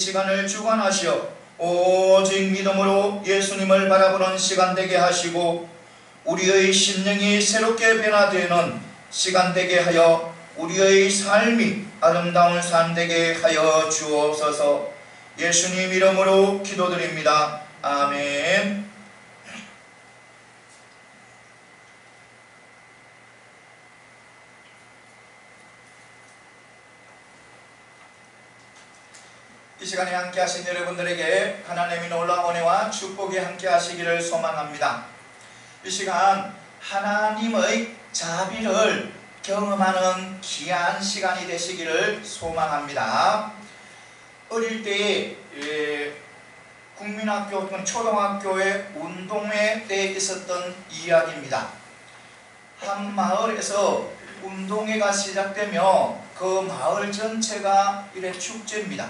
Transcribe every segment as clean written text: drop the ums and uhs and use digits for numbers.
시간을 주관하시어 오직 믿음으로 예수님을 바라보는 시간 되게 하시고 우리의 심령이 새롭게 변화되는 시간 되게 하여 우리의 삶이 아름다운 삶 되게 하여 주옵소서. 예수님 이름으로 기도드립니다. 아멘. 이 시간에 함께 하신 여러분들에게 하나님의 놀라운 은혜와 축복이 함께 하시기를 소망합니다. 이 시간 하나님의 자비를 경험하는 귀한 시간이 되시기를 소망합니다. 어릴 때 국민학교 또는 초등학교의 운동회 때 있었던 이야기입니다. 한 마을에서 운동회가 시작되며 그 마을 전체가 이래 축제입니다.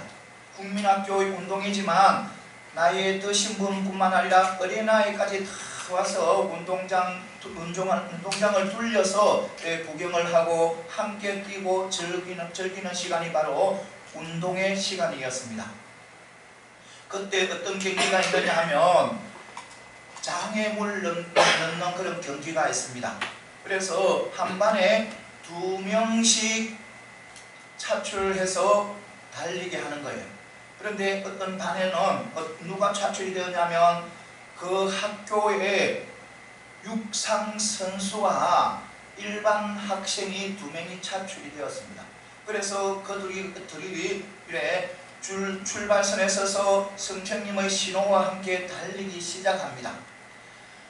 국민학교의 운동이지만 나이에 드신 분뿐만 아니라 어린아이까지 다 와서 운동장을 둘러서 구경을 하고 함께 뛰고 즐기는 시간이 바로 운동회 시간이었습니다. 그때 어떤 경기가 있느냐 하면 장애물 넣는 그런 경기가 있습니다. 그래서 한 반에 2명씩 차출해서 달리게 하는 거예요. 그런데 어떤 반에는 누가 차출이 되었냐면 그 학교에 육상 선수와 일반 학생이 2명이 차출이 되었습니다. 그래서 그들이 이래 출발선에 서서 선생님의 신호와 함께 달리기 시작합니다.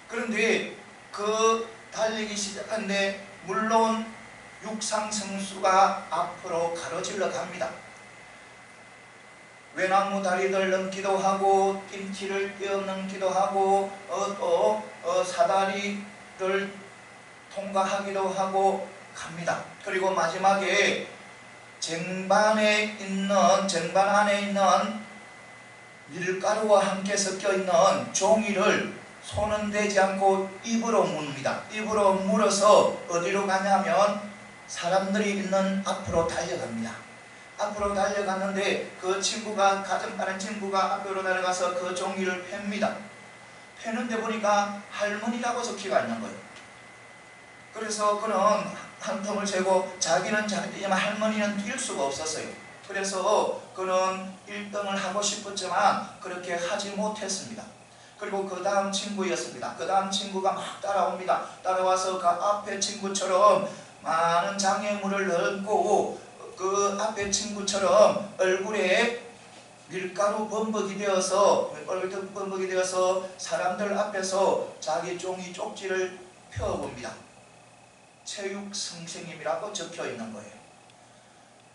그런데 그 달리기 시작하는데 물론 육상 선수가 앞으로 가로질러 갑니다. 외나무 다리를 넘기도 하고 띵티를 뛰어넘기도 하고 또 사다리를 통과하기도 하고 갑니다. 그리고 마지막에 쟁반 안에 있는 밀가루와 함께 섞여 있는 종이를 손은 대지 않고 입으로 뭅니다. 입으로 물어서 어디로 가냐면 사람들이 있는 앞으로 달려갑니다. 앞으로 달려갔는데 그 친구가 가정 다른 친구가 앞으로 달려가서 그 종이를 팹니다. 패는데 보니까 할머니라고 적혀가 있는 거예요. 그래서 그는 한 텀을 재고 자기는 잘 뛰지만 할머니는 뛸 수가 없었어요. 그래서 그는 1등을 하고 싶었지만 그렇게 하지 못했습니다. 그리고 그 다음 친구였습니다. 그 다음 친구가 막 따라옵니다. 따라와서 그 앞에 친구처럼 많은 장애물을 넣고 그 앞에 친구처럼 얼굴에 밀가루 범벅이 되어서 사람들 앞에서 자기 종이 쪽지를 펴봅니다. 체육 선생님이라고 적혀 있는 거예요.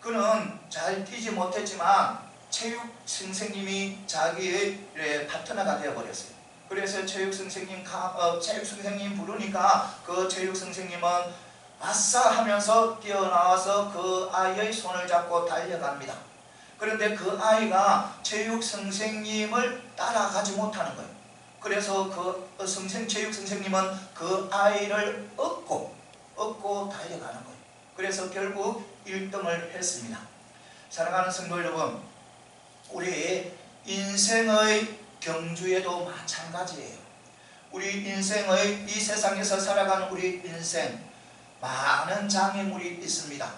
그는 잘 뛰지 못했지만 체육 선생님이 자기의 파트너가 되어버렸어요. 그래서 체육 선생님 부르니까 그 체육 선생님은 아싸 하면서 뛰어나와서 그 아이의 손을 잡고 달려갑니다. 그런데 그 아이가 체육 선생님을 따라가지 못하는 거예요. 그래서 그 체육 선생님은 그 아이를 업고 달려가는 거예요. 그래서 결국 1등을 했습니다. 사랑하는 성도 여러분, 우리 인생의 경주에도 마찬가지예요. 우리 인생의 이 세상에서 살아가는 우리 인생 많은 장애물이 있습니다.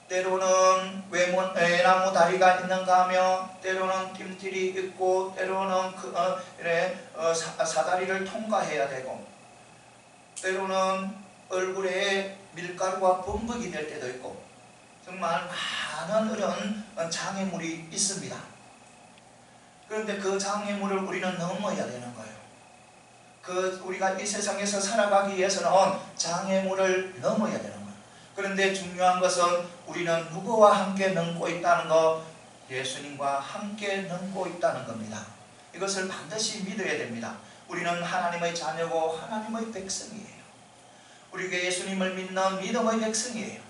때로는 외나무 다리가 있는가 하며 때로는 띠틀이 있고 때로는 사다리를 통과해야 되고 때로는 얼굴에 밀가루가 범벅이 될 때도 있고 정말 많은 이런 장애물이 있습니다. 그런데 그 장애물을 우리는 넘어야 되는 거예요. 우리가 이 세상에서 살아가기 위해서는 장애물을 넘어야 되는 거예요. 그런데 중요한 것은 우리는 누구와 함께 넘고 있다는 것, 예수님과 함께 넘고 있다는 겁니다. 이것을 반드시 믿어야 됩니다. 우리는 하나님의 자녀고 하나님의 백성이에요. 우리가 예수님을 믿는 믿음의 백성이에요.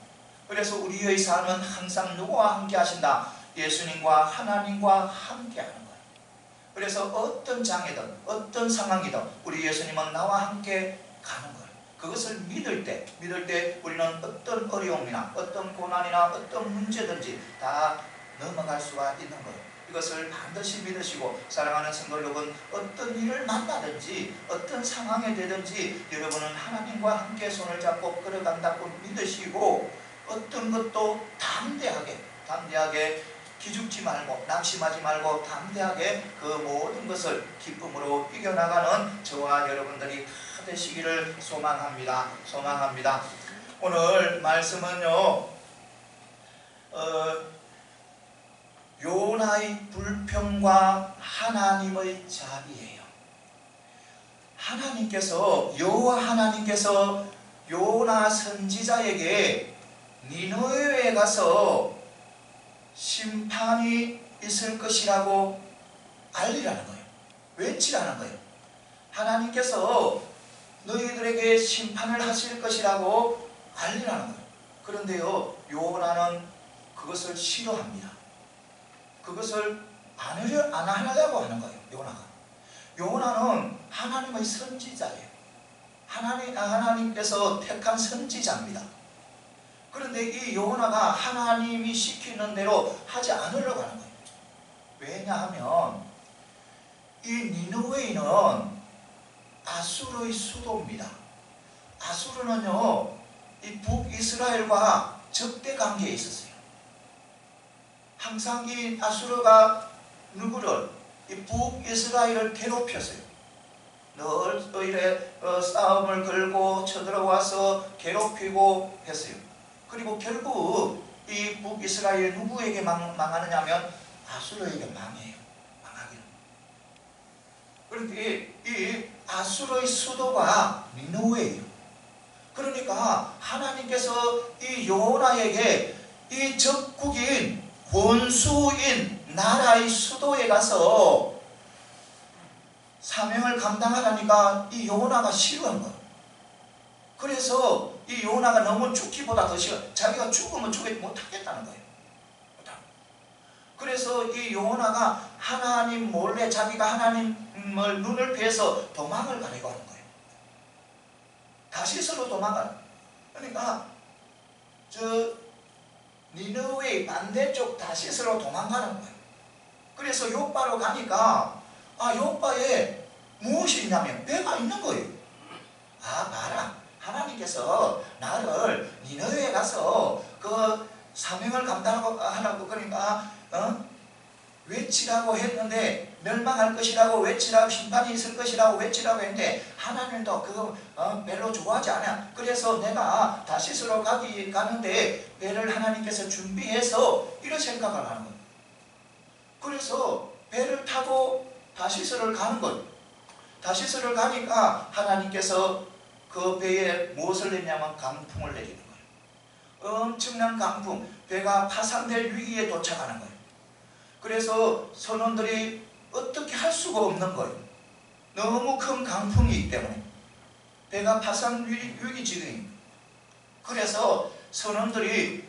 그래서 우리의 삶은 항상 누구와 함께 하신다? 예수님과 하나님과 함께 하는 거예요. 그래서 어떤 장애든 어떤 상황이든 우리 예수님은 나와 함께 가는 거예요. 그것을 믿을 때 우리는 어떤 어려움이나 어떤 고난이나 어떤 문제든지 다 넘어갈 수가 있는 거예요. 이것을 반드시 믿으시고, 사랑하는 성도 여러분, 어떤 일을 만나든지 어떤 상황에 되든지 여러분은 하나님과 함께 손을 잡고 걸어간다고 믿으시고, 어떤 것도 담대하게 기죽지 말고 낙심하지 말고 담대하게 그 모든 것을 기쁨으로 이겨나가는 저와 여러분들이 다 되시기를 소망합니다. 오늘 말씀은요, 요나의 불평과 하나님의 자비예요. 여호와 하나님께서 요나 선지자에게 니느웨에 가서 심판이 있을 것이라고 알리라는 거예요. 외치라는 거예요. 하나님께서 너희들에게 심판을 하실 것이라고 알리라는 거예요. 그런데요, 요나는 그것을 싫어합니다. 그것을 안 하려고 하는 거예요. 요나는 하나님의 선지자예요. 하나님께서 택한 선지자입니다. 그런데 이 요나가 하나님이 시키는 대로 하지 않으려고 하는 거예요. 왜냐하면 이 니느웨는 아수르의 수도입니다. 아수르는요, 이 북이스라엘과 적대 관계에 있었어요. 항상 이 아수르가 이 북이스라엘을 괴롭혔어요. 늘 이래 싸움을 걸고 쳐들어와서 괴롭히고 했어요. 그리고 결국 이 북이스라엘 누구에게 망하느냐 하면 아수르에게 망해요. 망하기는. 그런데 이 아수르의 수도가 니느웨예요. 그러니까 하나님께서 이 요나에게 이 적국인 원수인 나라의 수도에 가서 사명을 감당하라니까 이 요나가 싫어한 거예요. 그래서 이 요나가 너무 죽기보다 더 싫어. 자기가 죽으면 죽지 못하겠다는 거예요. 그래서 이 요나가 하나님 몰래 자기가 하나님을 눈을 피해서 도망을 가려고 하는 거예요. 다시스로 도망가요. 그러니까 니느웨 반대쪽 다시스로 도망가는 거예요. 그래서 요바로 가니까 요바에 무엇이 있냐면 배가 있는 거예요. 봐라, 하나님께서 나를 니느웨에 가서 그 사명을 감당하라고 그러니까 외치라고 했는데, 멸망할 것이라고 외치라고, 심판이 있을 것이라고 외치라고 했는데 하나님도 그거 별로 좋아하지 않아. 그래서 내가 다시스로 가는데 배를 하나님께서 준비해서 이런 생각을 하는 거예요. 그래서 배를 타고 다시스를 가는 거예요. 다시스를 가니까 하나님께서 그 배에 무엇을 내냐면 강풍을 내리는 거예요. 엄청난 강풍, 배가 파산될 위기에 도착하는 거예요. 그래서 선원들이 어떻게 할 수가 없는 거예요. 너무 큰 강풍이기 때문에 배가 파산 위기 지경입니다. 그래서 선원들이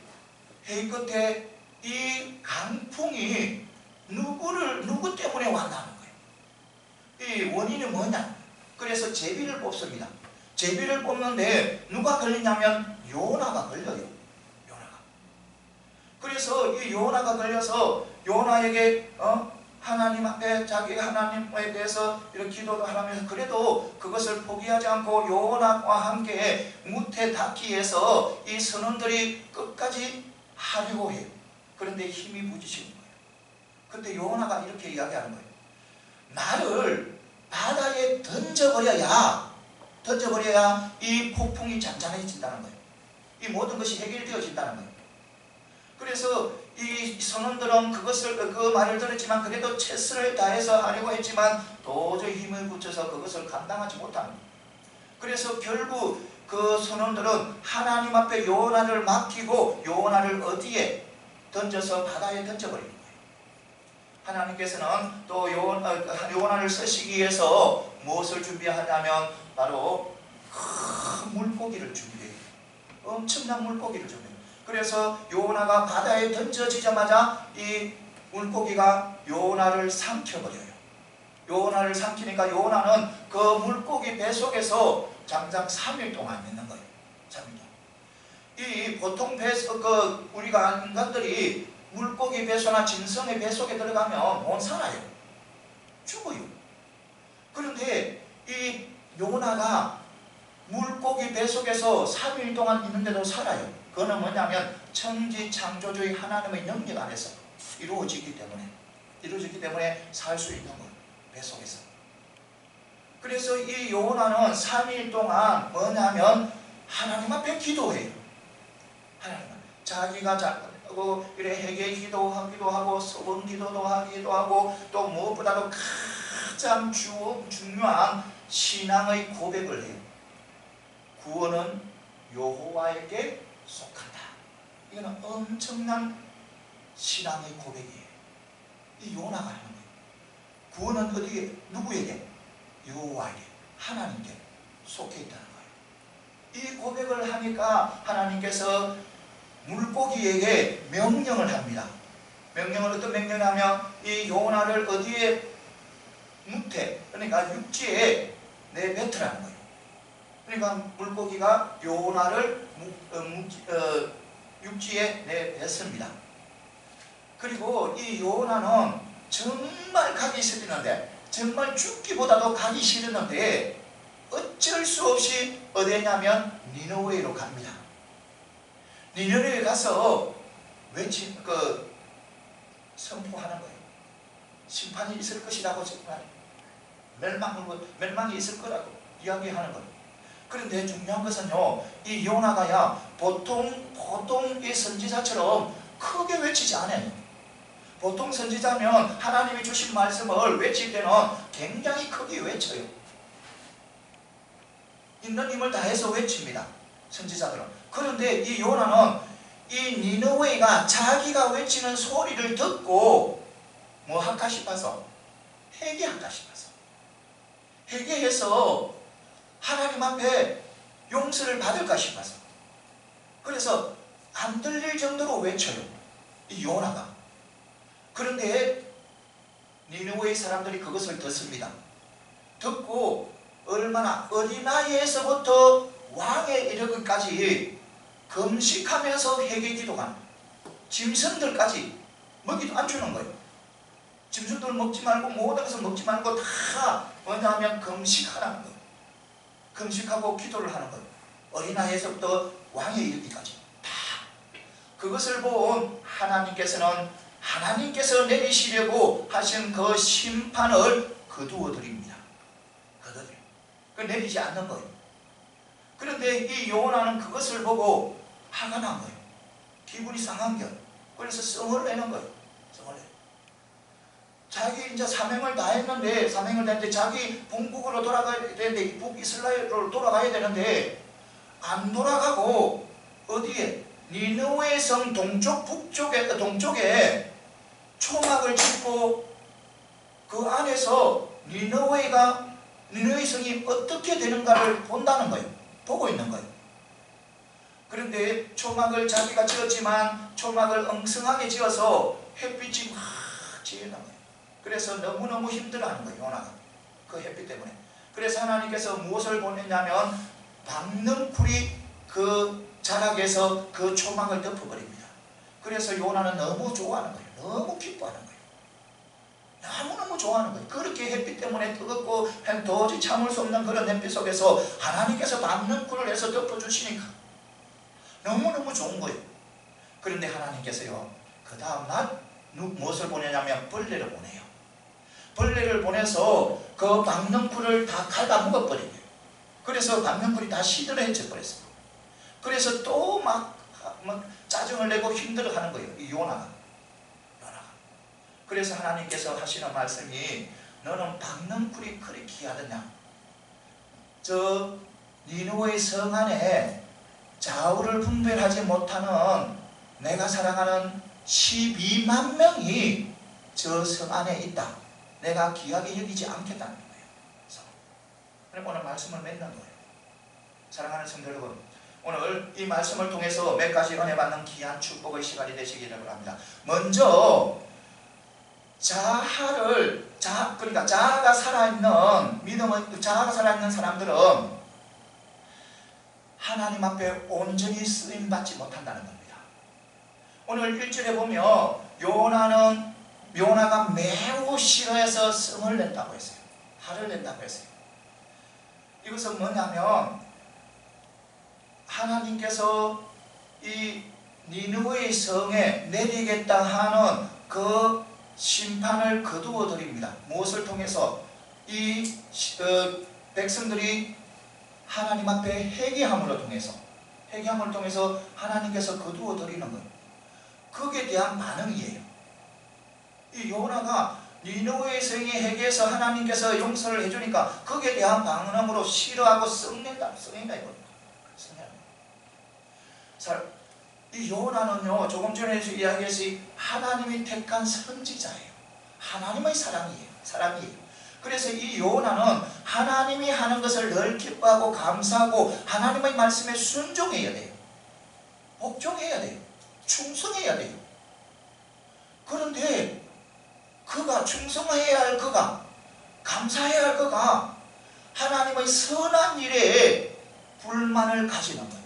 회의 끝에 이 강풍이 누구 때문에 왔나는 거예요. 이 원인이 뭐냐. 그래서 제비를 뽑습니다. 제비를 뽑는데 누가 걸리냐면 요나가 걸려요. 그래서 이 요나가 걸려서 요나에게 하나님 앞에 자기가 하나님에 대해서 이렇게 기도도 하면서 그래도 그것을 포기하지 않고 요나와 함께 무태 닿기위해서 이 선원들이 끝까지 하려고 해요. 그런데 힘이 부딪히는 거예요. 그때 요나가 이렇게 이야기하는 거예요. 나를 바다에 던져버려야 이 폭풍이 잔잔해진다는 거예요. 이 모든 것이 해결되어진다는 거예요. 그래서 이 선원들은 그 말을 들었지만 그래도 최선을 다해서 하려고 했지만 도저히 힘을 붙여서 그것을 감당하지 못합니다. 그래서 결국 그 선원들은 하나님 앞에 요나를 맡기고 요나를 어디에 던져서 바다에 던져버리는 거예요. 하나님께서는 또 요나를 쓰시기 위해서 무엇을 준비하냐면 바로 큰 물고기를 준비해요. 엄청난 물고기를 준비해요. 그래서 요나가 바다에 던져지자마자 이 물고기가 요나를 삼켜버려요. 요나를 삼키니까 요나는 그 물고기 배 속에서 장장 3일 동안 있는 거예요. 3일 동안. 이 보통 우리가 인간들이 물고기 배속이나 짐승의 배속에 들어가면 못 살아요. 죽어요. 그런데 이 요나가 물고기 배속에서 3일 동안 있는데도 살아요. 그거는 뭐냐면 천지창조주의 하나님의 능력 안에서 이루어지기 때문에 살 수 있는 거예요. 배속에서. 그래서 이 요나는 3일 동안 뭐냐면 하나님 앞에 기도해요. 하나님 앞에. 자기가 자고 이래 회개 기도하기도 하고 소원 기도도 하기도 하고 또 무엇보다도 가장 중요한 신앙의 고백을 해요. 구원은 여호와에게 속한다. 이거는 엄청난 신앙의 고백이에요. 이 요나가 하는 거예요. 구원은 어디에, 누구에게? 여호와에게, 하나님께 속해 있다는 거예요. 이 고백을 하니까 하나님께서 물고기에게 명령을 합니다. 명령을 어떤 명령을 하면 이 요나를 어디에 무태, 그러니까 육지에 내뱉으라는 거예요. 그러니까 물고기가 요나를 육지에 내뱉습니다. 그리고 이 요나는 정말 가기 싫었는데, 정말 죽기보다도 가기 싫었는데 어쩔 수 없이 어디냐면 니느웨로 갑니다. 니느웨에 가서 선포하는 거예요. 심판이 있을 것이라고 정말 멸망이 있을 거라고 이야기하는 거예요. 그런데 중요한 것은요, 이 요나가야 보통 이 선지자처럼 크게 외치지 않아요. 보통 선지자면 하나님이 주신 말씀을 외칠 때는 굉장히 크게 외쳐요. 있는 힘을 다해서 외칩니다. 선지자들은. 그런데 이 요나는 이 니느웨가 자기가 외치는 소리를 듣고 뭐 할까 싶어서 회개할까 싶어서 회개해서 하나님 앞에 용서를 받을까 싶어서, 그래서 안 들릴 정도로 외쳐요. 이 요나가. 그런데 니느웨의 사람들이 그것을 듣습니다. 듣고 얼마나 어린아이에서부터 왕에 이르기까지 금식하면서 회개 기도가, 짐승들까지 먹이도 안 주는 거예요. 짐승들 먹지 말고 모든 것을 먹지 말고 다 뭐냐면 금식하라는 거예요. 금식하고 기도를 하는 거예요. 어린아이에서부터 왕에 이르기까지 다. 그것을 본 하나님께서 내리시려고 하신 그 심판을 거두어 드립니다. 그 내리지 않는 거예요. 그런데 이 요나는 그것을 보고 화가 난 거예요. 기분이 상한 거예요. 그래서 성을 내는 거예요. 성을 내. 자기 이제 사명을 다했는데 자기 본국으로 돌아가야 되는데, 북이스라엘로 돌아가야 되는데 안 돌아가고 어디에? 니느웨 성 동쪽에 초막을 짓고 그 안에서 니느웨 성이 어떻게 되는가를 본다는 거예요. 보고 있는 거예요. 그런데 초막을 자기가 지었지만 초막을 엉성하게 지어서 햇빛이 막 지는 거예요. 그래서 너무너무 힘들어하는 거예요. 요나가. 그 햇빛 때문에. 그래서 하나님께서 무엇을 보냈냐면 박능쿨이 그 자락에서 그 초막을 덮어버립니다. 그래서 요나는 너무 좋아하는 거예요. 너무 기뻐하는 거예요. 너무너무 좋아하는 거예요. 그렇게 햇빛 때문에 뜨겁고 도저히 참을 수 없는 그런 햇빛 속에서 하나님께서 박능쿨을 해서 덮어주시니까 너무너무 좋은 거예요. 그런데 하나님께서요, 그 다음날 무엇을 보내냐면 벌레를 보내요. 벌레를 보내서 그 박능쿨을 다 갉아먹어버려요. 그래서 박능쿨이 다 시들해져 버렸어요. 그래서 또 막 짜증을 내고 힘들어하는 거예요. 이 요나가. 그래서 하나님께서 하시는 말씀이, 너는 박능쿨이 그리 귀하더냐? 저 니느웨 성 안에 좌우를 분별하지 못하는 내가 사랑하는 12만 명이 저 성 안에 있다. 내가 귀하게 여기지 않겠다는 거예요. 그래서 오늘 말씀을 맺는 거예요. 사랑하는 성도 여러분, 오늘 이 말씀을 통해서 몇 가지 은혜 받는 귀한 축복의 시간이 되시기를 바랍니다. 먼저 그러니까 자아가 살아있는 자아가 살아있는 사람들은 하나님 앞에 온전히 쓰임받지 못한다는 겁니다. 오늘 1절에 보면 요나가 매우 싫어해서 성을 냈다고 했어요. 화를 냈다고 했어요. 이것은 뭐냐면 하나님께서 이 니느웨의 성에 내리겠다 하는 그 심판을 거두어 드립니다. 무엇을 통해서? 이 백성들이 하나님 앞에 회개함을 통해서 하나님께서 거두어 드리는 거예요. 거기에 대한 반응이에요. 이 요나가 니느웨의 성에 회개해서 하나님께서 용서를 해주니까 거기에 대한 반응으로 싫어하고 썩낸다 이겁니다. 이 요나는요, 조금 전에 이야기했듯이 하나님이 택한 선지자예요. 하나님의 사람이에요. 그래서 이 요나는 하나님이 하는 것을 늘 기뻐하고 감사하고 하나님의 말씀에 순종해야 돼요. 복종해야 돼요. 충성해야 돼요. 그런데 그가 충성해야 할 그가, 감사해야 할 그가 하나님의 선한 일에 불만을 가지는 거예요.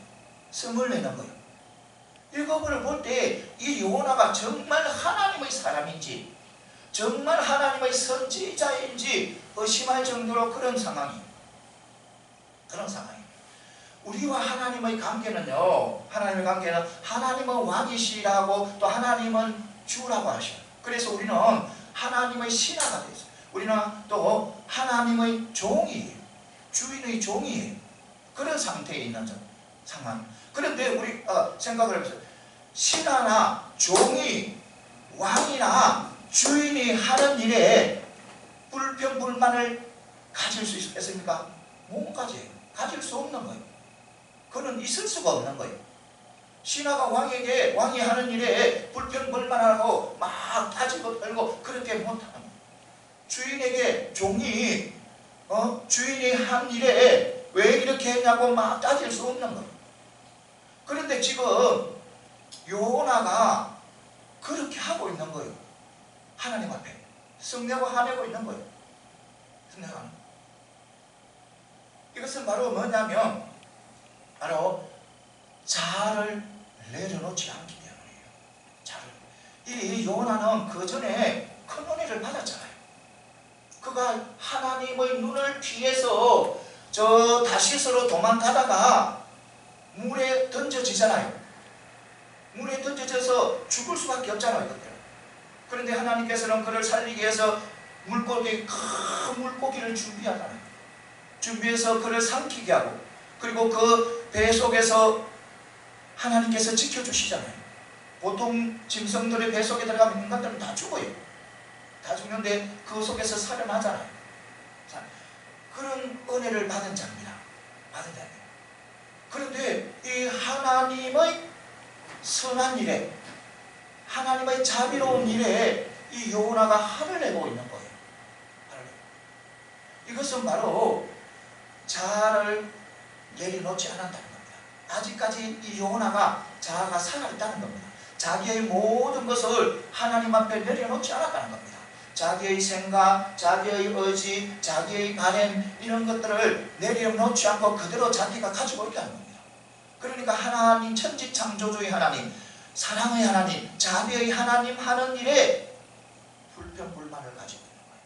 성을 내는 거예요. 이거를 볼 때 이 요나가 정말 하나님의 사람인지 정말 하나님의 선지자인지 의심할 정도로 그런 상황이에요. 우리와 하나님의 관계는요, 하나님은 왕이시라고 또 하나님은 주라고 하셔요. 그래서 우리는 하나님의 신하가 되었어요. 우리는 또 하나님의 종이에요. 주인의 종이에요. 그런 상태에 있는 상황. 그런데 우리 생각을 해보세요. 신하나 종이, 왕이나 주인이 하는 일에 불평불만을 가질 수 있겠습니까? 못 가져요. 가질 수 없는 거예요. 그는 있을 수가 없는 거예요. 신하가 왕이 하는 일에 불평불만하고 막 따지고 떨고 그렇게 못하는 거예요. 주인에게 종이 주인이 한 일에 왜 이렇게 했냐고 막 따질 수 없는 거예요. 그런데 지금 요나가 그렇게 하고 있는 거예요. 하나님 앞에 성내고 화내고 있는 거예요. 이것은 바로 뭐냐면 바로 자아를 내려놓지 않기 때문이에요. 이 요나는 그 전에 큰 은혜를 받았잖아요. 그가 하나님의 눈을 피해서 저 다시스로 도망가다가 물에 던져지잖아요. 물에 던져져서 죽을 수밖에 없잖아요. 그때. 그런데 하나님께서는 그를 살리기 위해서 큰 물고기를 준비해서 그를 삼키게 하고, 그리고 그 배 속에서 하나님께서 지켜주시잖아요. 보통 짐승들의 배 속에 들어가면 인간들은 다 죽어요. 다 죽는데 그 속에서 살아나잖아요. 그런 은혜를 받은 자입니다. 그런데 이 하나님의 선한 일에, 하나님의 자비로운 일에 이 요나가 화를 내고 있는 거예요. 이것은 바로 자아를 내려놓지 않았다는 겁니다. 아직까지 이 요나가 자아가 살아있다는 겁니다. 자기의 모든 것을 하나님 앞에 내려놓지 않았다는 겁니다. 자기의 생각, 자기의 의지, 자기의 바램 이런 것들을 내려놓지 않고 그대로 자기가 가지고 있다는 겁니다. 그러니까 하나님, 천지창조주의 하나님, 사랑의 하나님, 자비의 하나님 하는 일에 불평불만을 가지고 있는 거예요.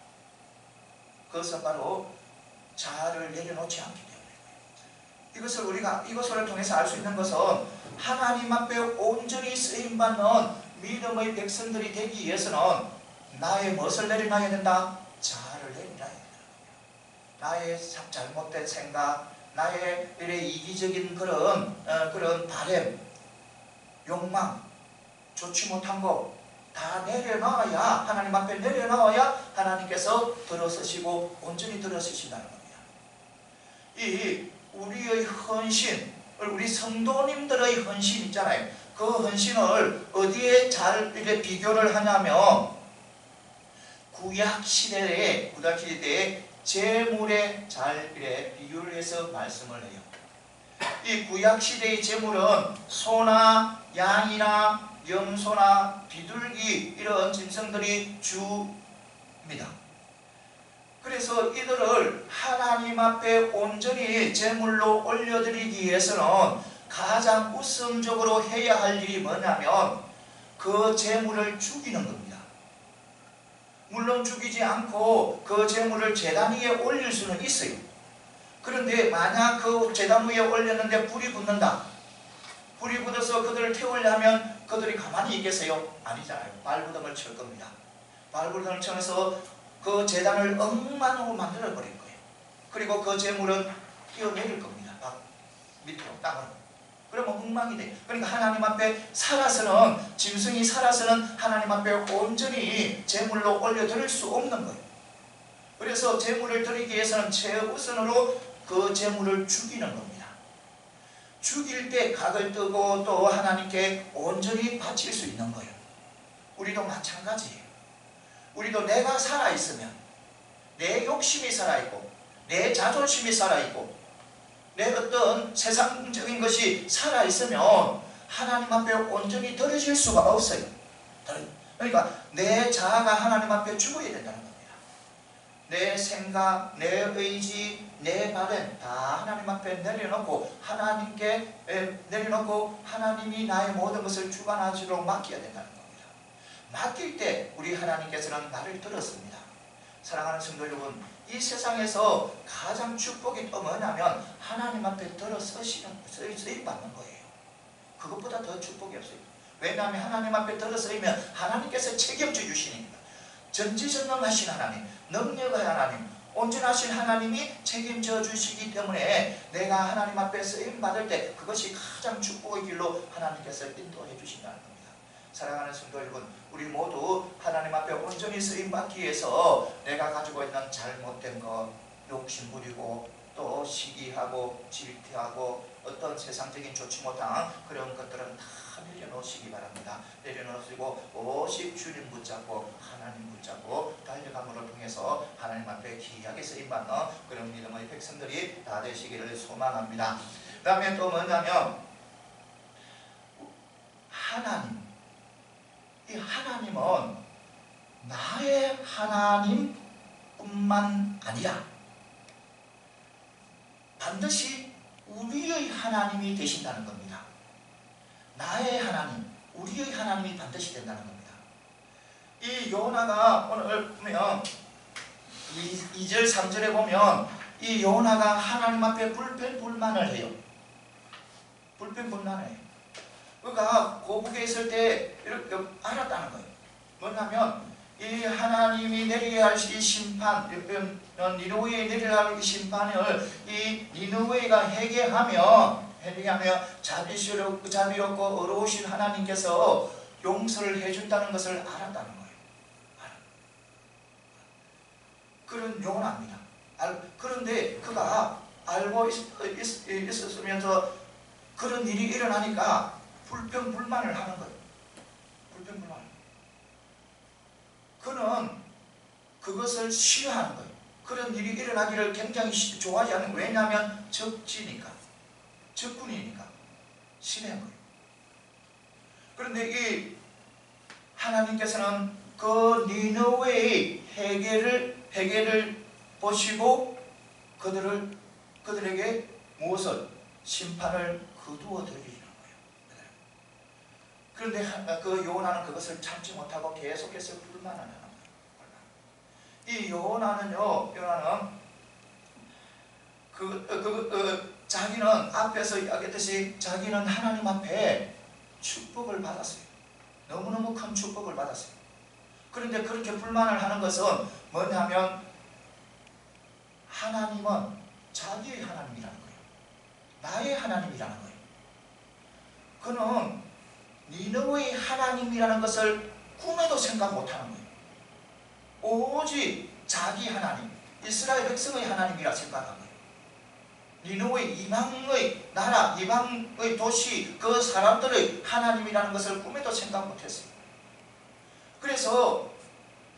그것은 바로 자아를 내려놓지 않기 때문에. 이것을 통해서 알 수 있는 것은 하나님 앞에 온전히 쓰임받는 믿음의 백성들이 되기 위해서는 나의 무엇을 내려놔야 된다? 자아를 내려놔야 된다. 나의 잘못된 생각, 나의 이기적인 그런 바램, 욕망, 좋지 못한 거 다 내려놔야, 하나님 앞에 내려놔야 하나님께서 들어서시고 온전히 들어서신다는 겁니다. 이 우리의 헌신, 우리 성도님들의 헌신 있잖아요. 그 헌신을 어디에 잘 이렇게 비교를 하냐면 구약시대에 제물에 잘 이렇게 비유를 해서 말씀을 해요. 이 구약시대의 제물은 소나 양이나 염소나 비둘기 이런 짐승들이 주입니다. 그래서 이들을 하나님 앞에 온전히 제물로 올려드리기 위해서는 가장 우선적으로 해야 할 일이 뭐냐면 그 재물을 죽이는 겁니다. 물론 죽이지 않고 그 재물을 제단 위에 올릴 수는 있어요. 그런데 만약 그 제단 위에 올렸는데 불이 붙는다. 불이 붙어서 그들을 태우려면 그들이 가만히 있겠어요? 아니잖아요. 발부둥을 칠 겁니다. 발부둥을 쳐서 그 제단을 엉망으로 만들어 버릴 거예요. 그리고 그 재물은 뛰어내릴 겁니다. 밑으로 땅으로. 그러면 엉망이 돼. 그러니까 하나님 앞에 살아서는, 짐승이 살아서는 하나님 앞에 온전히 제물로 올려드릴 수 없는 거예요. 그래서 제물을 드리기 위해서는 최우선으로 그 제물을 죽이는 겁니다. 죽일 때 각을 뜨고 또 하나님께 온전히 바칠 수 있는 거예요. 우리도 마찬가지예요. 우리도 내가 살아있으면, 내 욕심이 살아있고 내 자존심이 살아있고 내 어떤 세상적인 것이 살아있으면 하나님 앞에 온전히 드려질 수가 없어요. 그러니까 내 자아가 하나님 앞에 죽어야 된다는 겁니다. 내 생각, 내 의지, 내 바램 다 하나님 앞에 내려놓고 하나님께 내려놓고 하나님이 나의 모든 것을 주관하시도록 맡겨야 된다는 겁니다. 맡길 때 우리 하나님께서는 나를 들었습니다. 사랑하는 성도 여러분, 이 세상에서 가장 축복이 또 뭐냐면 하나님 앞에 들어 쓰임 받는 거예요. 그것보다 더 축복이 없어요. 왜냐하면 하나님 앞에 들어 쓰이면 하나님께서 책임져 주시니까. 전지전능하신 하나님, 능력의 하나님, 온전하신 하나님이 책임져 주시기 때문에 내가 하나님 앞에 쓰임 받을 때 그것이 가장 축복의 길로 하나님께서 인도해 주신다는 겁니다. 사랑하는 성도 여러분, 우리 모두 하나님 앞에 온전히 쓰임받기 위해서 내가 가지고 있는 잘못된 것, 욕심 부리고 또 시기하고 질투하고 어떤 세상적인 좋지 못한 그런 것들은 다 내려놓으시기 바랍니다. 내려놓으시고 오직 주님 붙잡고 하나님 붙잡고 달려감으로 통해서 하나님 앞에 귀하게 쓰임받는 그런 믿음의 백성들이 다 되시기를 소망합니다. 그 다음에 또 뭐냐면 하나님, 이 하나님은 나의 하나님뿐만 아니라 반드시 우리의 하나님이 되신다는 겁니다. 나의 하나님, 우리의 하나님이 반드시 된다는 겁니다. 이 요나가 오늘 보면 2절 3절에 보면 이 요나가 하나님 앞에 불평불만을 해요. 불평불만을 해요. 그가 고국에 있을 때 이렇게 알았다는 거예요. 뭐냐면 이 하나님이 내려야 할 이 심판, 니느웨에 내려야 할 이 심판을 이 니느웨가 회개하며 자비롭고 어려우신 하나님께서 용서를 해준다는 것을 알았다는 거예요. 그런 요나입니다. 그런데 그가 알고 있었으면서 그런 일이 일어나니까 불평불만을 하는 거예요. 불평불만. 그는 그것을 싫어하는 거예요. 그런 일이 일어나기를 굉장히 좋아하지 않는 거예요. 왜냐하면 적지니까, 적군이니까 싫어하는 거예요. 그런데 이 하나님께서는 그 니느웨의 회개를 보시고 그들에게 무엇을 심판을 거두어 드리시는 거예요. 그런데 그 요나는 그것을 참지 못하고 계속해서 불만을 하는 거예요. 이 요나는 자기는 앞에서 이야기했듯이 자기는 하나님 앞에 축복을 받았어요. 너무너무 큰 축복을 받았어요. 그런데 그렇게 불만을 하는 것은 뭐냐면 하나님은 자기의 하나님이라는 거예요. 나의 하나님이라는 거예요. 그는 니느웨의 하나님이라는 것을 꿈에도 생각 못하는 거예요. 오직 자기 하나님, 이스라엘 백성의 하나님이라 생각한 거예요. 니느웨 이방의 나라, 이방의 도시, 그 사람들의 하나님이라는 것을 꿈에도 생각 못했어요. 그래서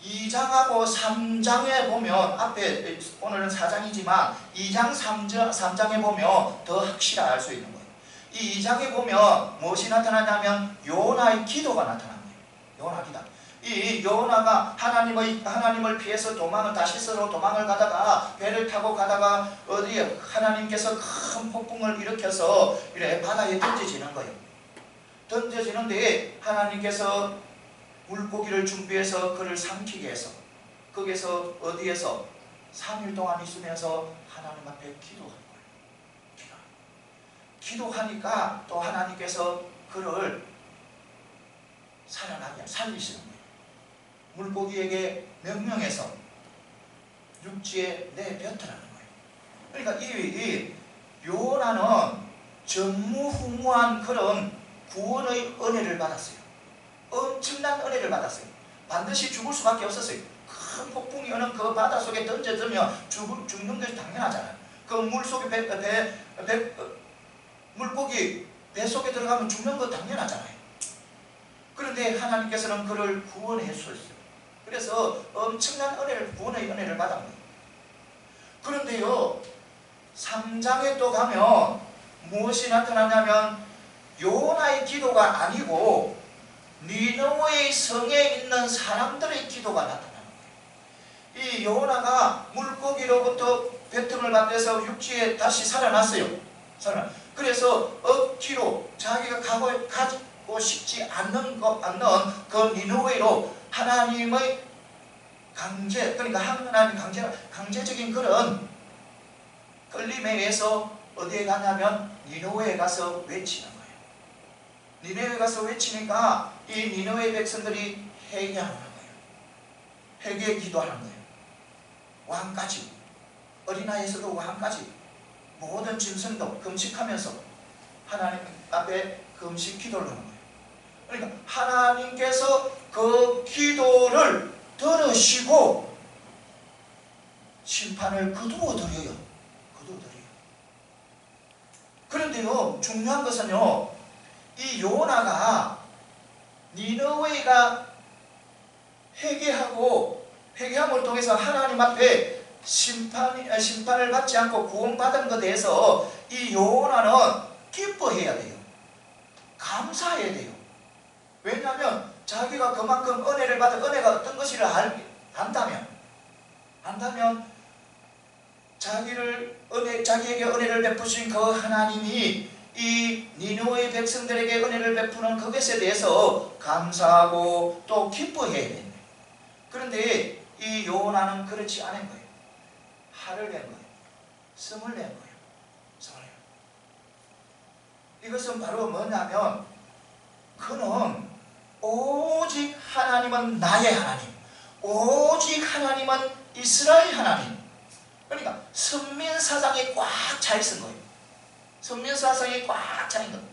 2장하고 3장에 보면, 앞에 오늘은 4장이지만 2장 3장에 보면 더 확실히 알 수 있는 거예요. 이 2장에 보면 무엇이 나타나냐면 요나의 기도가 나타납니다. 요나 기도. 이 요나가 하나님을 피해서 다시스로 도망을 가다가 배를 타고 가다가 하나님께서 큰 폭풍을 일으켜서 이렇게 바다에 던져지는 거예요. 던져지는데 하나님께서 물고기를 준비해서 그를 삼키게 해서 거기에서 어디에서 3일 동안 있으면서 하나님 앞에 기도하는 거예요. 기도하니까 또 하나님께서 그를 살아나게 살리시는 거예요. 물고기에게 명령해서 육지에 내뱉으라는 거예요. 그러니까 이 요나는 전무후무한 그런 구원의 은혜를 받았어요. 엄청난 은혜를 받았어요. 반드시 죽을 수밖에 없었어요. 큰 폭풍이 오는 그 바다 속에 던져들면 죽는 것이 당연하잖아요. 그 물속에 물고기 배 속에 들어가면 죽는 거 당연하잖아요. 그런데 하나님께서는 그를 구원해 주셨어요. 그래서 엄청난 은혜를, 구원의 은혜를 받은 거예요. 그런데요, 3장에 또 가면 무엇이 나타나냐면 요나의 기도가 아니고 니느웨의 성에 있는 사람들의 기도가 나타나는 거예요. 이 요나가 물고기로부터 배통을 받아서 육지에 다시 살아났어요. 그래서 억지로 자기가 가고 싶지 않는 그 니느웨로 하나님의 강제, 그러니까 하나님 강제적인 그런 끌림에 의해서 어디에 가냐면 니느웨에 가서 외치는 거예요. 니느웨에 가서 외치니까 이 니느웨 백성들이 회개하는 거예요. 회개 기도하는 거예요. 왕까지, 어린아이에서도 왕까지, 모든 짐승도 금식하면서 하나님 앞에 금식 기도를 하는 거예요. 그러니까 하나님께서 그 기도를 들으시고 심판을 거두어드려요. 그런데요, 중요한 것은요, 이 요나가 니느웨가 회개함을 통해서 하나님 앞에 심판을 받지 않고 구원받은 것에 대해서 이 요나는 기뻐해야 돼요. 감사해야 돼요. 왜냐하면 자기가 그만큼 은혜를 받은, 은혜가 어떤 것이를 안다면 자기에게 은혜를 베푸신 그 하나님이 이 니느웨 백성들에게 은혜를 베푸는 그것에 대해서 감사하고 또 기뻐해야 됩니다. 그런데 이 요나는 그렇지 않은 거예요. 화를 낸 거예요. 성을 낸 거예요. 이것은 바로 뭐냐면 그는 오직 하나님은 나의 하나님, 오직 하나님은 이스라엘 하나님, 그러니까 선민사상에 꽉 차 있은 거예요. 선민사상에 꽉 차 있는 거예요.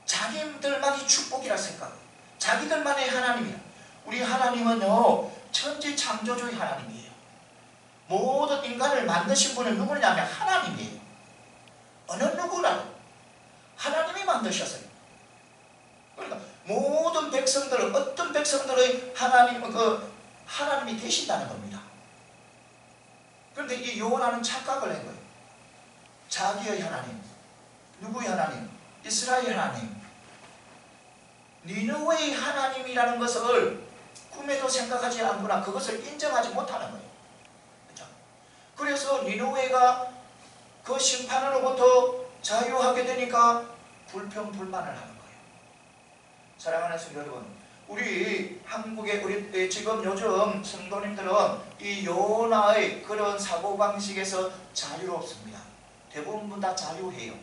자기들만이 축복이라 생각해요. 자기들만의 하나님이야. 우리 하나님은요, 천지 창조주의 하나님이에요. 모든 인간을 만드신 분은 누구냐면 하나님이에요. 어느 누구라도 하나님이 만드셨어요. 그러니까 모든 백성들은, 어떤 백성들의 하나님이 되신다는 겁니다. 그런데 이 요나는 착각을 한 거예요. 자기의 하나님, 누구의 하나님? 이스라엘 하나님, 니느웨의 하나님이라는 것을 꿈에도 생각하지 않거나 그것을 인정하지 못하는 거예요. 그렇죠? 그래서 니느웨가 그 심판으로부터 자유하게 되니까 불평불만을 하는 거예요. 사랑하는 성도 여러분, 우리 한국의 우리 지금 요즘 성도님들은 이 요나의 그런 사고방식에서 자유롭습니다. 대부분 다 자유해요.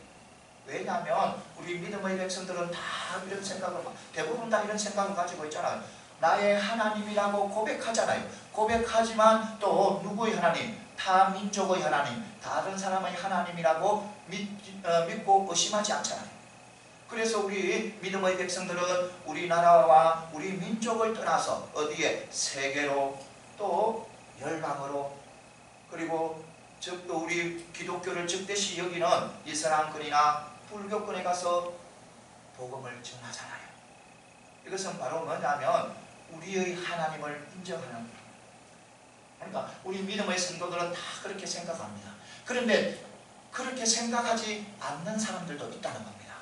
왜냐하면 우리 믿음의 백성들은 다 이런 생각을, 대부분 다 이런 생각을 가지고 있잖아요. 나의 하나님이라고 고백하잖아요. 고백하지만 또 누구의 하나님? 타 민족의 하나님, 다른 사람의 하나님이라고 믿고 의심하지 않잖아요. 그래서 우리 믿음의 백성들은 우리나라와 우리 민족을 떠나서 어디에? 세계로, 또 열방으로, 그리고 또 우리 기독교를 즉대시 여기는 이슬람권이나 불교권에 가서 복음을 전하잖아요. 이것은 바로 뭐냐면 우리의 하나님을 인정하는 거예요. 그러니까 우리 믿음의 성도들은 다 그렇게 생각합니다. 그런데 그렇게 생각하지 않는 사람들도 있다는 겁니다.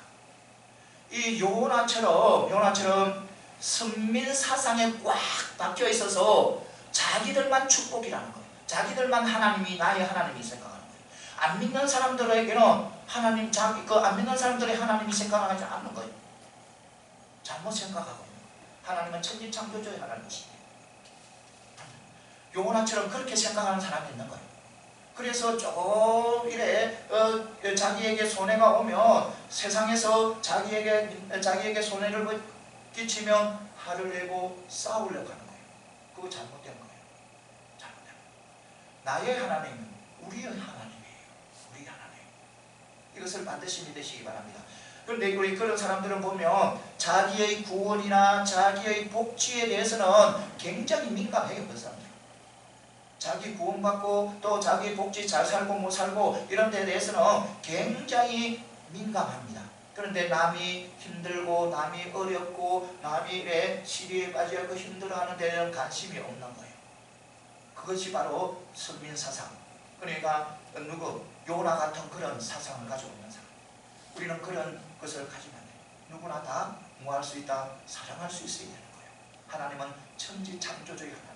이 요나처럼 선민사상에 꽉 박혀 있어서 자기들만 축복이라는 거예요. 자기들만 하나님이 나의 하나님이 생각하는 거예요. 안 믿는 사람들에게는 안 믿는 사람들의 하나님이 생각하지 않는 거예요. 잘못 생각하고 있는 거예요. 하나님은 천지창조주의 하나님이시대요. 요나처럼 그렇게 생각하는 사람이 있는 거예요. 그래서 조금 이래 자기에게 손해가 오면 세상에서 자기에게 손해를 끼치면 화를 내고 싸우려고 하는 거예요. 그거 잘못된 거예요. 잘못된 거예요. 나의 하나님은 우리의 하나님이에요. 우리 하나님. 이것을 반드시 믿으시기 바랍니다. 그런데 우리 그런 사람들은 보면 자기의 구원이나 자기의 복지에 대해서는 굉장히 민감해요. 그 사람들. 자기 구원받고 또 자기 복지 잘 살고 못 살고 이런 데에 대해서는 굉장히 민감합니다. 그런데 남이 힘들고 남이 어렵고 남이 왜 시리에 빠져서 힘들어하는 데는 관심이 없는 거예요. 그것이 바로 선민사상. 그러니까 요나 같은 그런 사상을 가지고 있는 사람. 우리는 그런 것을 가지면 안 돼요. 누구나 다 뭐 할 수 있다? 사랑할 수 있어야 되는 거예요. 하나님은 천지창조주의 하나님이에요.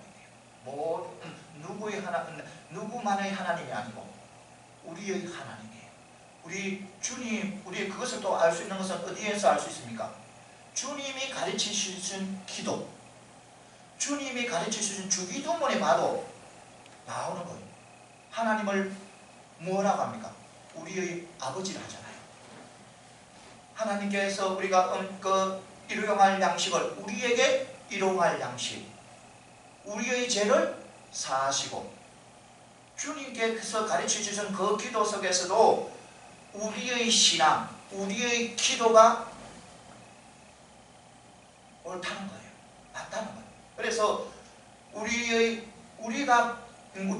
누구만의 하나님이 아니고 우리의 하나님이에요. 우리 주님, 우리 그것을 또 알 수 있는 것은 어디에서 알 수 있습니까? 주님이 가르치신 기도, 주님이 가르치신 주기도문에 봐도 나오는 거예요. 하나님을 뭐라고 합니까? 우리의 아버지를 하잖아요. 하나님께서 우리가 일용할 양식을 우리에게 일용할 양식, 우리의 죄를 사하시고, 주님께서 가르쳐주신 그 기도 속에서도 우리의 신앙, 우리의 기도가 옳다는 거예요. 맞다는 거예요. 그래서 우리가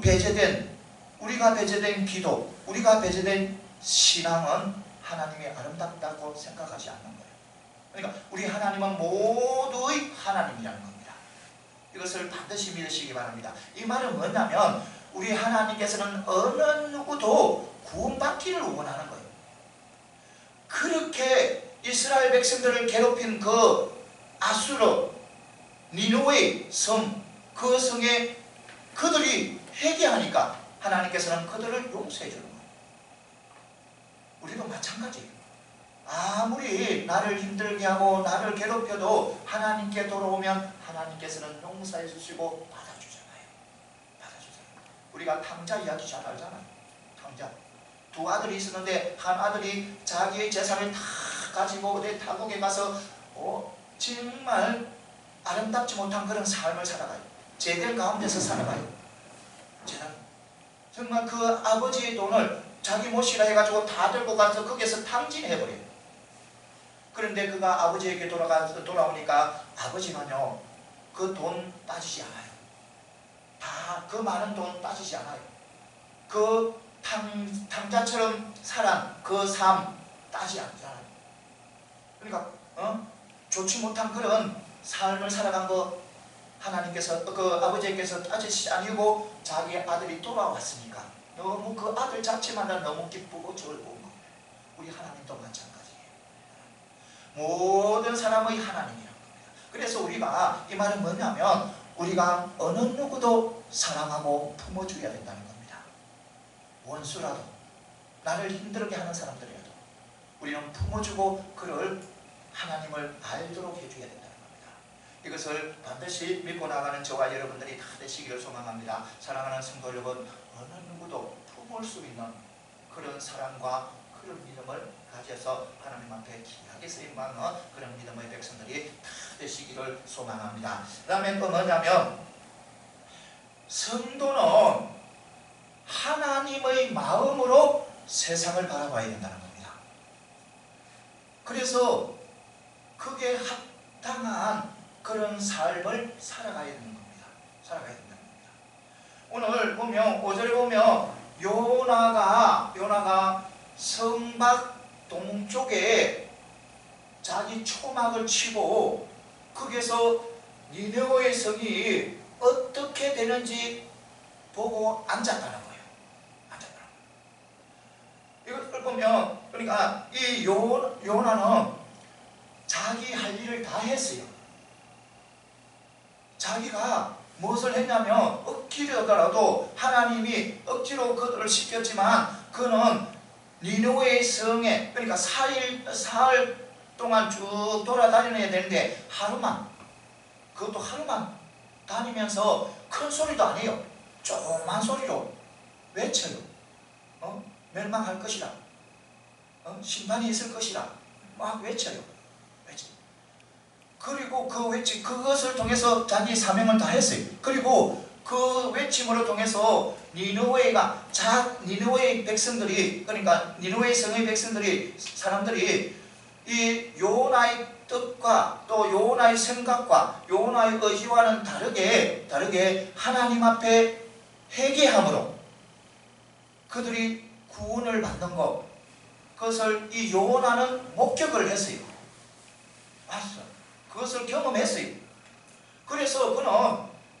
배제된 기도, 우리가 배제된 신앙은 하나님이 아름답다고 생각하지 않는 거예요. 그러니까 우리 하나님은 모두의 하나님이라는 겁니다. 이것을 반드시 믿으시기 바랍니다. 이 말은 뭐냐면 우리 하나님께서는 어느 누구도 구원받기를 원하는 거예요. 그렇게 이스라엘 백성들을 괴롭힌 그 아수르, 니느웨 성, 그 성에 그들이 회개하니까 하나님께서는 그들을 용서해 주는 거예요. 우리도 마찬가지예요. 아무리 나를 힘들게 하고 나를 괴롭혀도 하나님께 돌아오면 하나님께서는 용서해 주시고 받아주잖아요. 우리가 탕자 이야기 잘 알잖아요. 탕자. 두 아들이 있었는데 한 아들이 자기의 재산을 다 가지고 어디 타국에 가서 정말 아름답지 못한 그런 삶을 살아가요. 제들 가운데서 살아가요. 정말 그 아버지의 돈을 자기 몫이라 해가지고 다 들고 가서 거기에서 탕진해버려요. 그런데 그가 아버지에게 돌아오니까 아버지는요, 그 돈 따지지 않아요. 다 그 많은 돈 따지지 않아요. 그 탕자처럼 살아 그 삶 따지지 않잖아요. 그러니까 좋지 못한 그런 삶을 살아간 거 하나님께서 그 아버지께서 따지지 아니고 자기 아들이 돌아왔으니까 너무 그 아들 자체만 너무 기쁘고 즐거운 거예요. 우리 하나님도 마찬가지예요. 모든 사람의 하나님이라는 겁니다. 그래서 우리가 이 말은 뭐냐면 우리가 어느 누구도 사랑하고 품어줘야 된다는 겁니다. 원수라도 나를 힘들게 하는 사람들이라도 우리는 품어주고 그를 하나님을 알도록 해줘야 된다는 겁니다. 이것을 반드시 믿고 나가는 저와 여러분들이 다 되시기를 소망합니다. 사랑하는 성도 여러분, 어느 누구도 품을 수 있는 그런 사랑과 그런 믿음을 가져서 하나님 앞에 귀하게 쓰임받는 그런 믿음의 백성들이 다 되시기를 소망합니다. 그 다음에 또 뭐냐면 성도는 하나님의 마음으로 세상을 바라봐야 된다는 겁니다. 그래서 그게 합당한 그런 삶을 살아가야 되는 겁니다. 살아가야 된다는 겁니다. 오늘 보면 5절에 보면 요나가 성막 동쪽에 자기 초막을 치고 거기서 니느웨 성이 어떻게 되는지 보고 앉았다는 거예요. 이것을 보면 그러니까 이 요나는 자기 할 일을 다 했어요. 자기가 무엇을 했냐면 억지로라도 하나님이 억지로 그들을 시켰지만 그는 니느웨 성에 그러니까 사흘 동안 쭉 돌아다녀야 되는데 그것도 하루만 다니면서 큰 소리도 안 해요. 조그만 소리로 외쳐요. 멸망할 것이라, 심판이 있을 것이라 막 외쳐요. 그리고 그것을 통해서 자기 사명을 다 했어요. 그리고 그 외침으로 통해서 니느웨의 백성들이, 그러니까 니느웨 성의 백성들이, 사람들이 이 요나의 뜻과 또 요나의 생각과 요나의 의지와는 다르게 하나님 앞에 회개함으로 그들이 구원을 받는 것, 그것을 이 요나는 목격을 했어요. 봤어. 그것을 경험했어요. 그래서 그는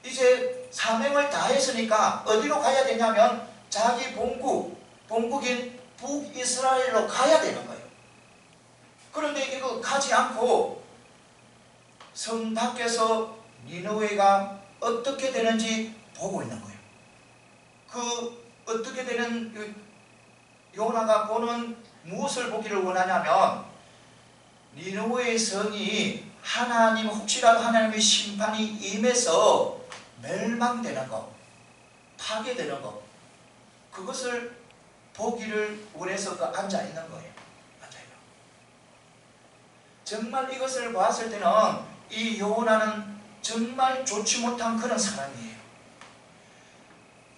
이제 사명을 다했으니까 어디로 가야 되냐면 자기 본국인 북이스라엘로 가야 되는 거예요. 그런데 이거 가지 않고 성 밖에서 니느웨가 어떻게 되는지 보고 있는 거예요. 그 어떻게 되는 요나가 보는 무엇을 보기를 원하냐면 니느웨의 성이 혹시라도 하나님의 심판이 임해서 멸망되는 것, 파괴되는 것, 그것을 보기를 원해서 앉아 있는 거예요. 정말 이것을 봤을 때는 이 요나는 정말 좋지 못한 그런 사람이에요.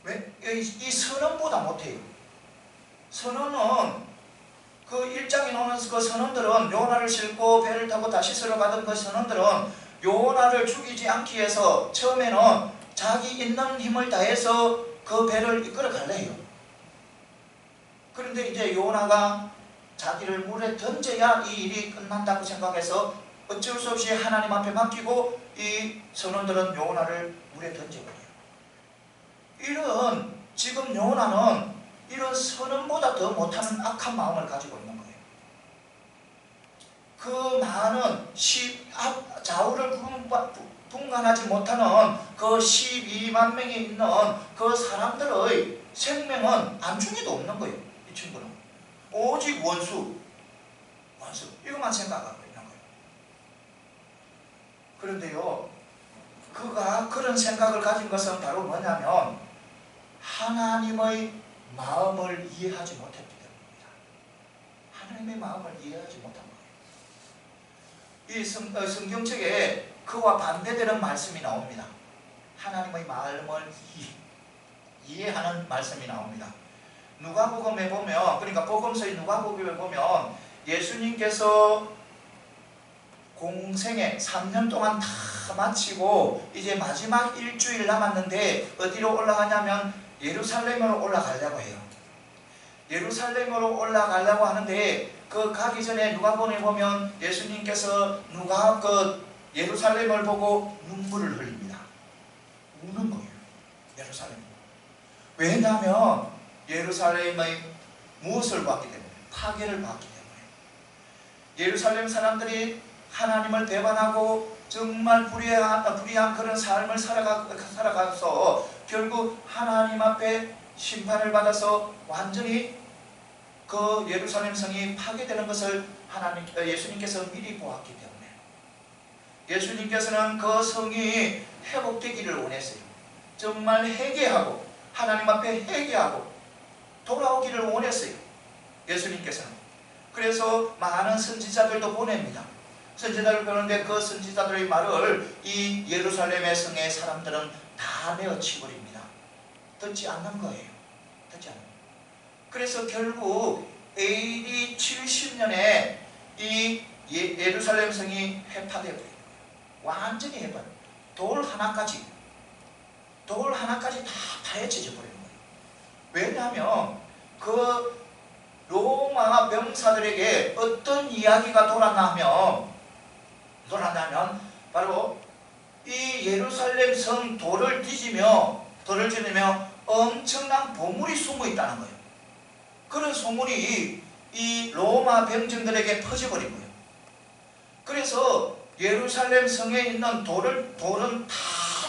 왜? 이 선원보다 못해요. 선원은 그 1장에 나오는 그 선원들은 요나를 싣고 배를 타고 다시스로 가던 그 선원들은 요나를 죽이지 않기 위해서 처음에는 자기 있는 힘을 다해서 그 배를 이끌어 갈래 해요. 그런데 이제 요나가 자기를 물에 던져야 이 일이 끝난다고 생각해서 어쩔 수 없이 하나님 앞에 맡기고 이 선원들은 요나를 물에 던져버려요. 지금 요나는 이런 선원보다 더 못하는 악한 마음을 가지고 있는 거예요. 그 많은 좌우를 분간하지 못하는 그 12만 명이 있는 그 사람들의 생명은 안중에도 없는 거예요. 이 친구는 오직 원수 이것만 생각하고 있는 거예요. 그런데요, 그가 그런 생각을 가진 것은 바로 뭐냐면 하나님의 마음을 이해하지 못했기 때문입니다. 하나님의 마음을 이해하지 못한 거예요. 이 성경책에 그와 반대되는 말씀이 나옵니다. 하나님의 마음을 이해하는 말씀이 나옵니다. 누가복음에 보면, 그러니까 복음서의 누가복음에 보면 예수님께서 공생에 3년 동안 다 마치고 이제 마지막 일주일 남았는데 어디로 올라가냐면 예루살렘으로 올라가려고 해요. 예루살렘으로 올라가려고 하는데 그 가기 전에 누가복음에 보면 예수님께서 예루살렘을 보고 눈물을 흘립니다. 우는 거예요. 예루살렘. 왜냐하면 예루살렘의 무엇을 봤기 때문에? 파괴를 봤기 때문에. 예루살렘 사람들이 하나님을 배반하고 정말 불의한 그런 삶을 살아가서 결국 하나님 앞에 심판을 받아서 완전히 그 예루살렘 성이 파괴되는 것을 예수님께서 미리 보았기 때문에 예수님께서는 그 성이 회복되기를 원했어요. 정말 회개하고 하나님 앞에 회개하고 돌아오기를 원했어요. 예수님께서는. 그래서 많은 선지자들도 보냅니다. 선지자를 보는데 그 선지자들의 말을 이 예루살렘의 성의 사람들은 다 내어치버립니다. 듣지 않는 거예요. 듣지 않는 거예요. 그래서 결국 AD 70년에 이 예루살렘 성이 회파되어 버려요. 완전히 회파. 돌 하나까지 다 파헤쳐져 버리는 거예요. 왜냐하면 그 로마 병사들에게 어떤 이야기가 돌았냐면 바로 이 예루살렘 성 돌을 지으며 엄청난 보물이 숨어 있다는 거예요. 그런 소문이 이 로마 병정들에게 퍼져버린 거예요. 그래서 예루살렘 성에 있는 돌은 다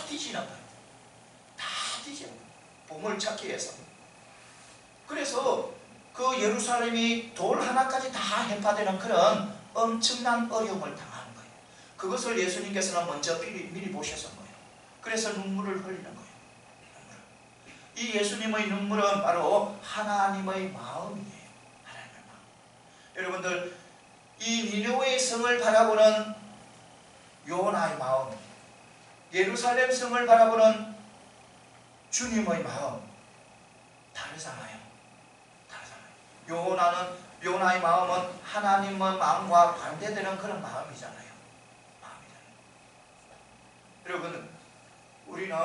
뒤지는 거예요. 다 뒤지는 거예요. 보물 찾기 위해서. 그래서 그 예루살렘이 돌 하나까지 다 해파되는 그런 엄청난 어려움을 당하는 거예요. 그것을 예수님께서는 먼저 미리 보셔서 거예요. 그래서 눈물을 흘리는 거예요. 이 예수님의 눈물은 바로 하나님의 마음이에요. 하나님의 마음. 여러분들, 이 니느웨의 성을 바라보는 요나의 마음, 예루살렘 성을 바라보는 주님의 마음 다르잖아요. 요나의 마음은 하나님의 마음과 반대되는 그런 마음이잖아요. 여러분, 우리는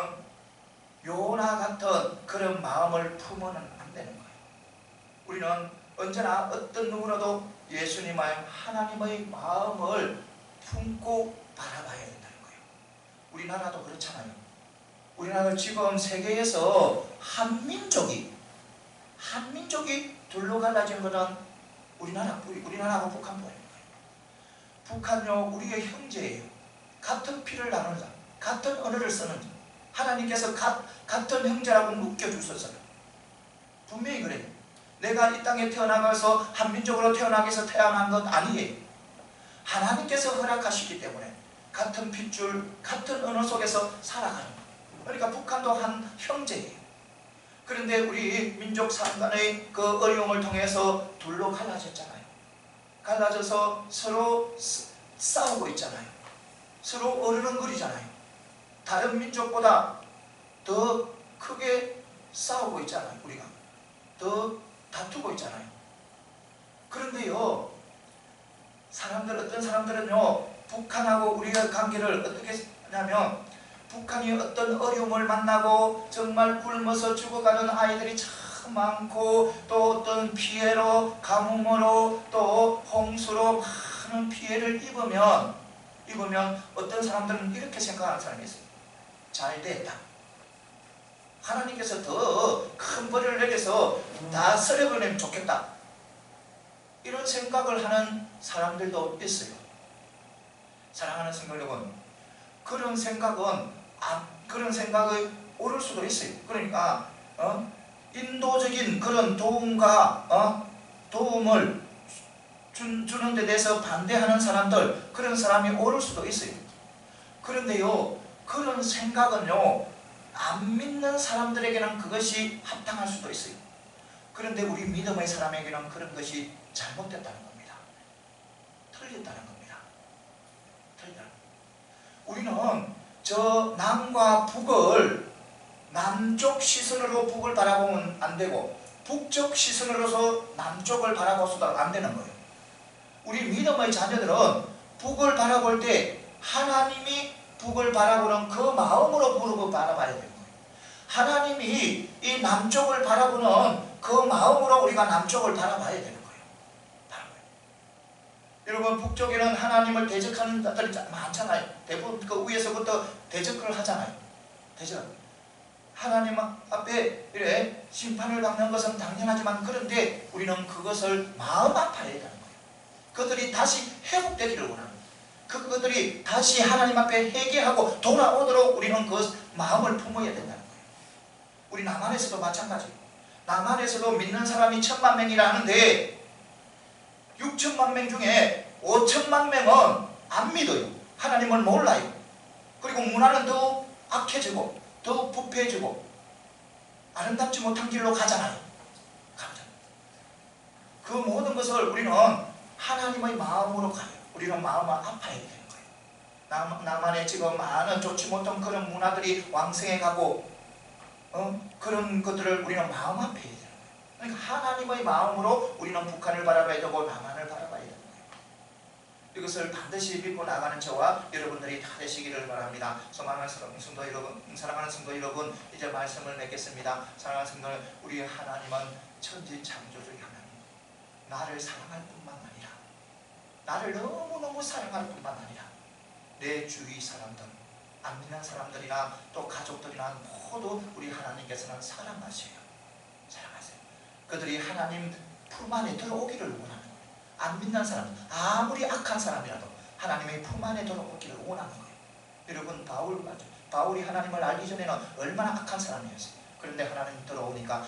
요나 같은 그런 마음을 품어는 안 되는 거예요. 우리는 언제나 어떤 누구라도 예수님의 하나님의 마음을 품고 바라봐야 된다는 거예요. 우리나라도 그렇잖아요. 우리나라 지금 세계에서 한민족이 둘로 갈라진 것은 우리나라하고 북한뿐입니다. 북한요, 우리의 형제예요. 같은 피를 나누는 자, 같은 언어를 쓰는 자. 하나님께서 같은 형제라고 묶여주셨어요. 분명히 그래요. 내가 이 땅에 태어나서 한민족으로 태어나기 위해서 태어난 것 아니에요. 하나님께서 허락하시기 때문에 같은 핏줄, 같은 언어 속에서 살아가는 거예요. 그러니까 북한도 한 형제예요. 그런데 우리 민족 상간의 그 어려움을 통해서 둘로 갈라졌잖아요. 갈라져서 서로 싸우고 있잖아요. 서로 어르렁거리잖아요. 다른 민족보다 더 크게 싸우고 있잖아요. 우리가 더 다투고 있잖아요. 그런데요, 어떤 사람들은요, 북한하고 우리가 관계를 어떻게 하냐면, 북한이 어떤 어려움을 만나고 정말 굶어서 죽어가는 아이들이 참 많고, 또 어떤 피해로, 가뭄으로, 또 홍수로 많은 피해를 입으면 어떤 사람들은 이렇게 생각하는 사람이 있어요. 잘 됐다. 하나님께서 더 큰 벌을 내려서 다 썰어버리면 좋겠다. 이런 생각을 하는 사람들도 있어요. 사랑하는 성도 여러분, 그런 생각이 옳을 수도 있어요. 그러니까 인도적인 그런 도움을 주는 데 대해서 반대하는 사람들, 그런 사람이 옳을 수도 있어요. 그런데요, 그런 생각은요, 안 믿는 사람들에게는 그것이 합당할 수도 있어요. 그런데 우리 믿음의 사람에게는 그런 것이 잘못됐다는 겁니다. 틀렸다는 겁니다. 우리는 저 남과 북을 남쪽 시선으로 북을 바라보면 안 되고, 북쪽 시선으로서 남쪽을 바라봐서도 안 되는 거예요. 우리 믿음의 자녀들은 북을 바라볼 때 하나님이 북을 바라보는 그 마음으로 북을 바라봐야 되는 거예요. 하나님이 이 남쪽을 바라보는 그 마음으로 우리가 남쪽을 바라봐야 되는 거예요. 여러분, 북쪽에는 하나님을 대적하는 자들이 많잖아요. 대부분 그 위에서부터 대적을 하잖아요. 대적. 하나님 앞에 이래 심판을 받는 것은 당연하지만, 그런데 우리는 그것을 마음 아파야 되는 거예요. 그들이 다시 회복되기를 원하는 거예요. 그것들이 다시 하나님 앞에 회개하고 돌아오도록 우리는 그 마음을 품어야 된다는 거예요. 우리 남한에서도 마찬가지예요. 남한에서도 믿는 사람이 1000만 명이라 하는데 6천만 명 중에 5천만 명은 안 믿어요. 하나님을 몰라요. 그리고 문화는 더 악해지고 더 부패해지고 아름답지 못한 길로 가잖아요. 그 모든 것을 우리는 하나님의 마음으로 가요. 우리는 마음을 아파야 되는 거예요. 남한에 지금 많은 좋지 못한 그런 문화들이 왕성해 가고 그런 것들을 우리는 마음 아파야 되는 거예요. 그러니까 하나님의 마음으로 우리는 북한을 바라봐야 되고 남한을 바라봐야 되는 거예요. 이것을 반드시 믿고 나가는 저와 여러분들이 다 되시기를 바랍니다. 사랑하는 성도 여러분, 이제 말씀을 맺겠습니다. 사랑하는 성도, 우리 하나님은 천지창조주의 하나님, 나를 사랑할 뿐만 아니라, 나를 너무너무 사랑할 뿐만 아니라 내 주위 사람들, 안 믿는 사람들이나 또 가족들이나 모두 우리 하나님께서는 사랑하세요. 그들이 하나님 품 안에 들어오기를 원하는 거예요. 안 믿는 사람, 아무리 악한 사람이라도 하나님의 품 안에 들어오기를 원하는 거예요. 여러분, 바울이 하나님을 알기 전에는 얼마나 악한 사람이었어요. 그런데 하나님 들어오니까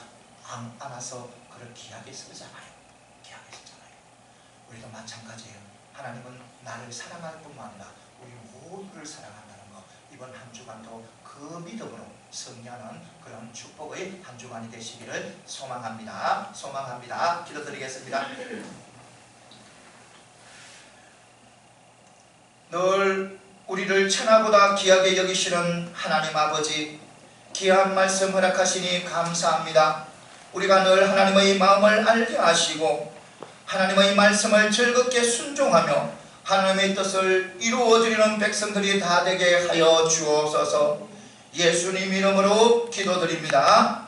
안아서 그를 귀하게 쓰잖아요. 우리도 마찬가지예요. 하나님은 나를 사랑할 뿐만 아니라 우리 모두를 사랑한다는 것, 이번 한 주간도 그 믿음으로 승리하는 그런 축복의 한 주간이 되시기를 소망합니다. 소망합니다. 기도드리겠습니다. 늘 우리를 천하보다 귀하게 여기시는 하나님 아버지, 귀한 말씀 허락하시니 감사합니다. 우리가 늘 하나님의 마음을 알게 하시고 하나님의 말씀을 즐겁게 순종하며 하나님의 뜻을 이루어드리는 백성들이 다 되게 하여 주옵소서. 예수님 이름으로 기도드립니다.